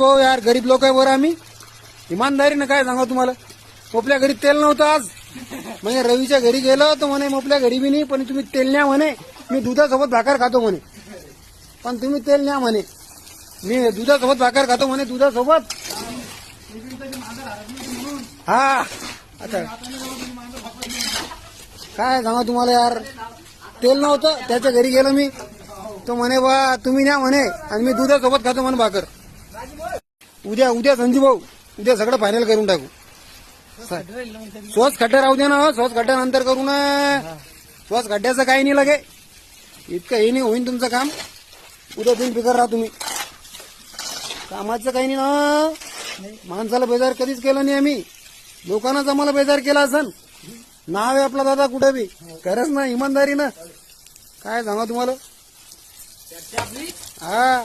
हो यार, गरीब लोक आहे बरं आम्ही. इमानदारीनं काय सांगा तुम्हाला, मोपल्या घरी तेल नव्हतं आज. म्हणजे रवीच्या घरी गेलो तर म्हणे मोपल्या घरी बी नाही, पण तुम्ही तेल न्या म्हणे. मी दुधासोबत भाकर खातो म्हणे, पण तुम्ही तेल न्या म्हणे. मी दुधासोबत भाकर खातो म्हणे, दुधासोबत. हा आता काय सांगा तुम्हाला यार, तेल नव्हतं त्याच्या घरी गेलो मी. तो म्हणे बा तुम्ही न्या म्हणे, आणि मी दुधासोबत खातो म्हणे भाकर. उद्या संजीव भाऊ, उद्या सगळं फायनल करून टाकू. स्वस खड्डा राहू दे ना, स्वस खड्ड्यानंतर करू ना. स्वस खड्ड्याचं काही नाही लगे, इतकं हे नाही होईन तुमचं काम. उद्या दिन फिकर राहा तुम्ही, कामाचं काही नाही ना. माणसाला बेजार कधीच केलं नाही आम्ही, लोकांनाच आम्हाला बेजार केला असन. नाव आहे आपला दादा कुठे बी, खरंच ना, इमानदारीनं. काय सांगा तुम्हाला. हा